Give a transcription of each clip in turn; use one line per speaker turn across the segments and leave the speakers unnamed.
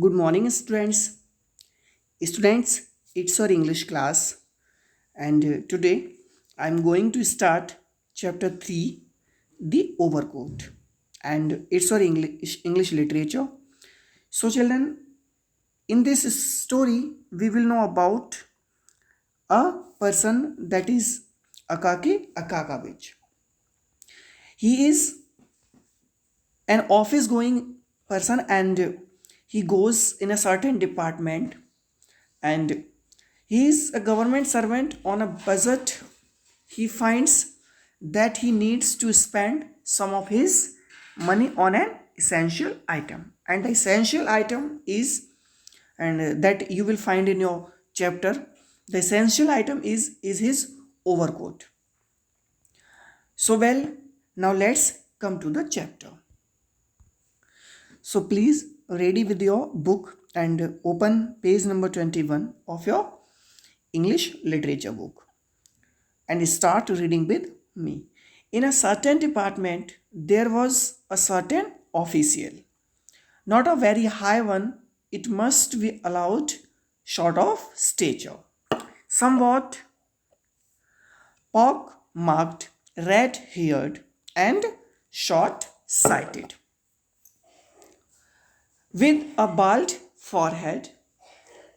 Good morning, students. Students, it's our English class, and today I'm going to start chapter 3, The Overcoat, and it's our English literature. So, children, in this story, we will know about a person that is Akaki Akakavich. He is an office going person and he goes in a certain department and he is a government servant on a budget. He finds that he needs to spend some of his money on an essential item, and the essential item is, and that you will find in your chapter, the essential item is his overcoat. So well, now let's come to the chapter. So please ready with your book and open page number 21 of your English literature book and start reading with me. In a certain department, there was a certain official, not a very high one, it must be allowed, short of stature, somewhat pock marked, red haired, and short sighted, with a bald forehead,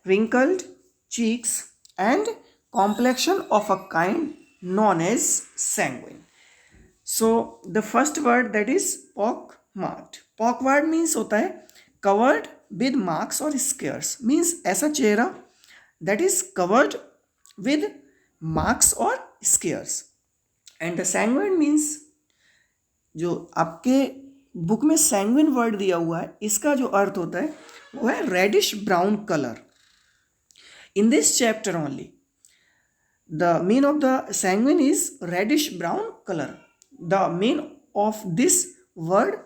wrinkled cheeks, and complexion of a kind known as sanguine. So the first word, that is pock marked. Pock word means होता है covered with marks or scars, means ऐसा चेहरा that is covered with marks or scars. And the sanguine means, जो आपके book में sanguine word दिया हुआ है, इसका जो अर्थ होता है वो है reddish brown colour. In this chapter only, the mean of the sanguine is reddish brown color. The mean of this word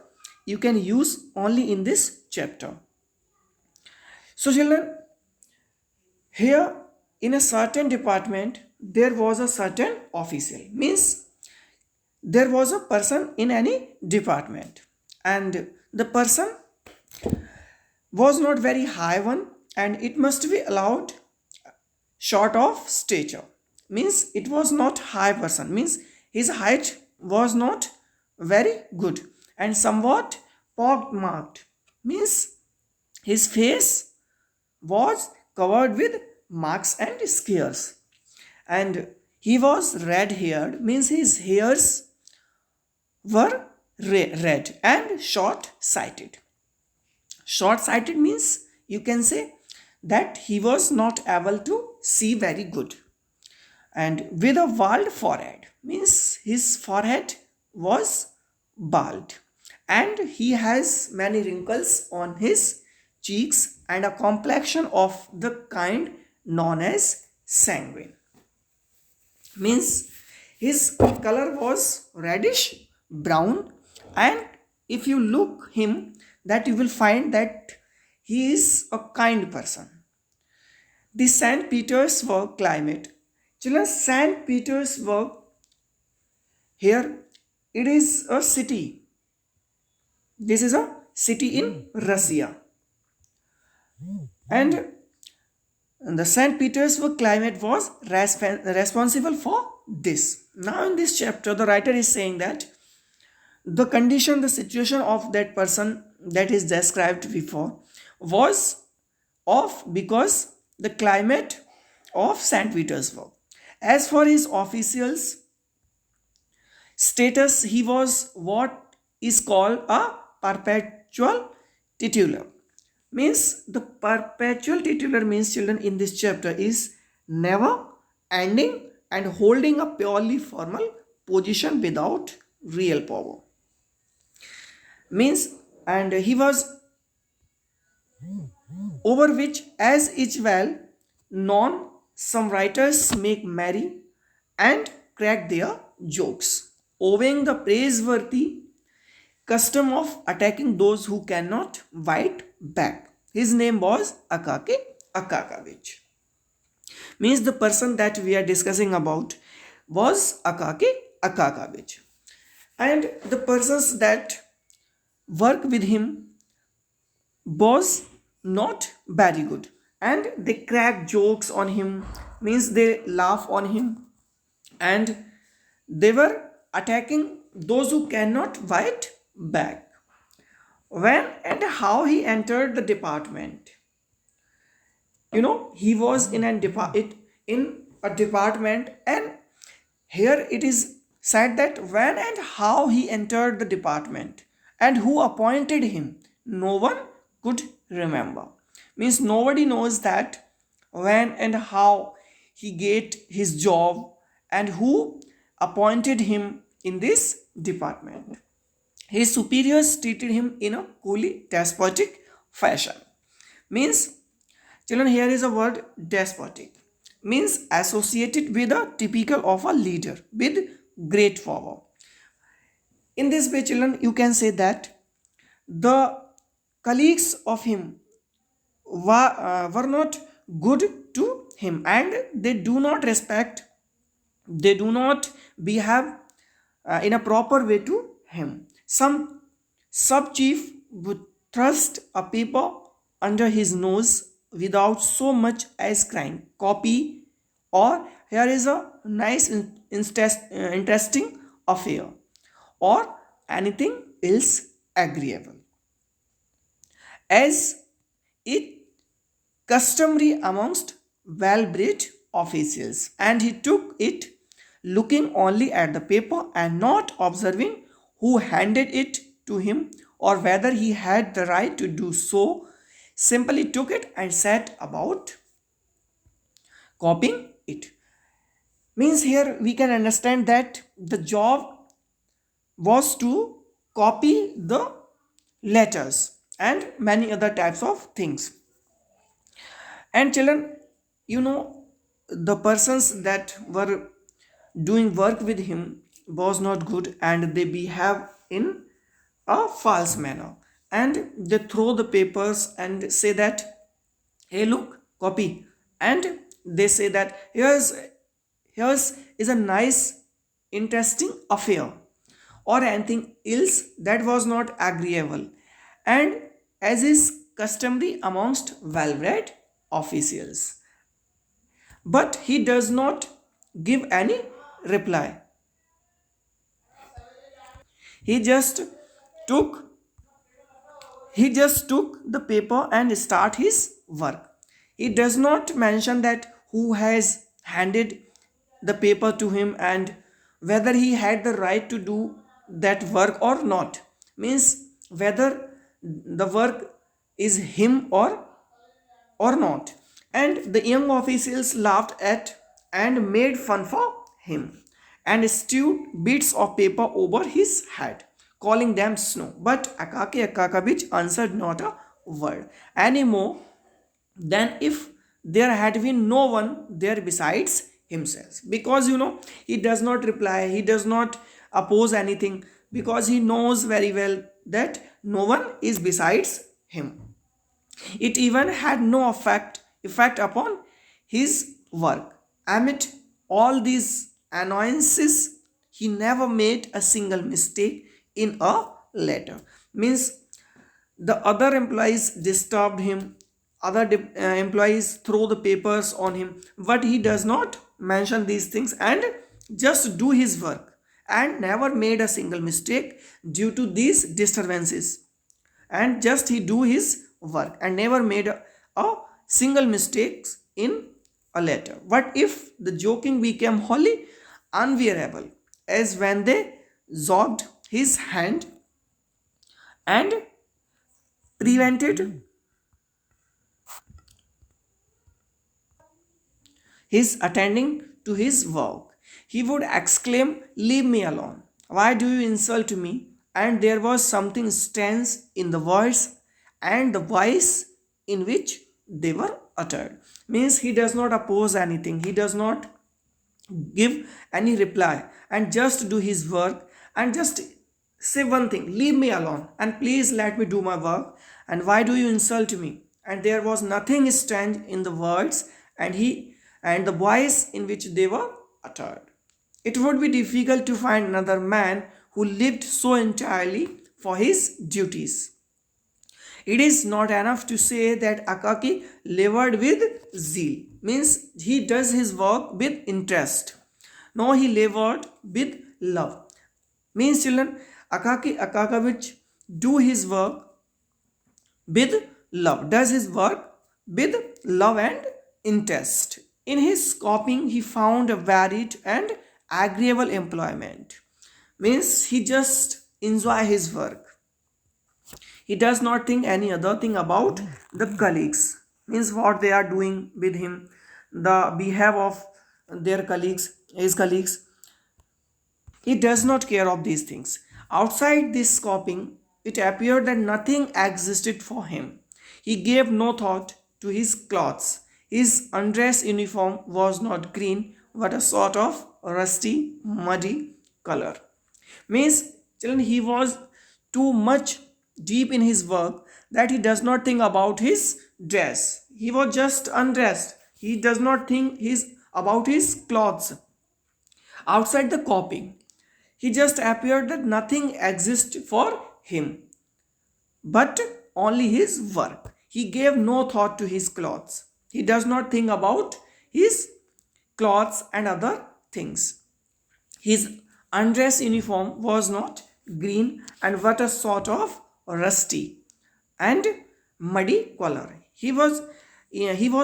you can use only in this chapter. So children, here in a certain department there was a certain official, means there was a person in any department, and the person was not very high one, and it must be allowed, short of stature, means it was not high person, means his height was not very good, and somewhat pock marked, means his face was covered with marks and scars, and he was red haired, means his hairs were red, and short sighted. Short sighted means you can say that he was not able to see very good, and with a bald forehead, means his forehead was bald, and he has many wrinkles on his cheeks and a complexion of the kind known as sanguine, means his color was reddish brown, and if you look him, that you will find that he is a kind person. The St. Petersburg climate. Children, St. Petersburg, here it is a city. This is a city in Russia. And the St. Petersburg climate was responsible for this. Now in this chapter, the writer is saying that the condition, the situation of that person that is described before was off because the climate of St. Petersburg. As for his officials status, he was what is called a perpetual titular. Means the perpetual titular means, children, in this chapter is never ending and holding a purely formal position without real power. Means, and he was over which, as is well known, some writers make merry and crack their jokes, owing the praiseworthy custom of attacking those who cannot fight back. His name was Akaki Akakavich. Means the person that we are discussing about was Akaki Akakavich. And the persons that work with him was not very good, and they crack jokes on him, means they laugh on him, and they were attacking those who cannot fight back. When and how he entered the department, he was in a department, and here it is said that when and how he entered the department and who appointed him, no one could remember. Means nobody knows that when and how he get his job and who appointed him in this department. His superiors treated him in a coolly despotic fashion. Means, children, here is a word despotic. Means associated with a typical of a leader with great power. In this way, children, you can say that the colleagues of him were not good to him, and they do not respect, they do not behave in a proper way to him. Some sub chief would thrust a paper under his nose without so much as crying copy, or here is a nice interesting affair, or anything else agreeable, as it customary amongst well-bred officials, and he took it looking only at the paper and not observing who handed it to him or whether he had the right to do so, simply took it and set about copying it. Means here we can understand that the job was to copy the letters and many other types of things. And children, the persons that were doing work with him was not good, and they behave in a false manner, and they throw the papers and say that, hey, look, copy, and they say that here's is a nice interesting affair, or anything else that was not agreeable, and as is customary amongst well-bred officials. But he does not give any reply. He just took he just took the paper and start his work. He does not mention that who has handed the paper to him and whether he had the right to do that work or not. Means whether the work is him or not. And the young officials laughed at and made fun for him and strewed bits of paper over his head, calling them snow. But Akaki Akakabich answered not a word any more than if there had been no one there besides himself. Because he does not reply, he does not oppose anything, because he knows very well that no one is besides him. It even had no effect upon his work. Amid all these annoyances, he never made a single mistake in a letter. Means the other employees disturbed him, other employees throw the papers on him, but he does not mention these things and just do his work, and never made a single mistake due to these disturbances, and just he do his work and never made a single mistakes in a letter. What if the joking became wholly unbearable, as when they jogged his hand and prevented his attending to his work. He would exclaim, "Leave me alone. Why do you insult me?" And there was something strange in the words and the voice in which they were uttered. Means he does not oppose anything, he does not give any reply, and just do his work and just say one thing, "Leave me alone and please let me do my work, and why do you insult me?" And there was nothing strange in the words and the voice in which they were uttered. It would be difficult to find another man who lived so entirely for his duties. It is not enough to say that Akaki labored with zeal, means he does his work with interest. No, he labored with love. Means children, Akaki Akakavich do his work with love, does his work with love and interest. In his copying, he found a varied and agreeable employment. Means he just enjoy his work. He does not think any other thing about the colleagues. Means what they are doing with him, the behavior of their colleagues, his colleagues. He does not care of these things. Outside this copying, it appeared that nothing existed for him. He gave no thought to his clothes. His undress uniform was not green, but a sort of rusty, muddy color. Means, children, he was too much deep in his work that he does not think about his dress. He was just undressed. He does not think about his clothes. Outside the copying, he just appeared that nothing exists for him but only his work. He gave no thought to his clothes. He does not think about his clothes and other things. His undress uniform was not green and but a sort of rusty and muddy color. He was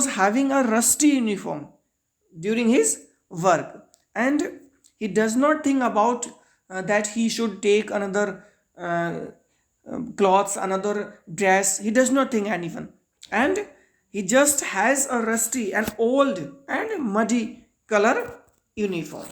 having a rusty uniform during his work, and he does not think about that he should take another clothes, another dress. He does not think anyone, and he just has a rusty and old and muddy color uniform.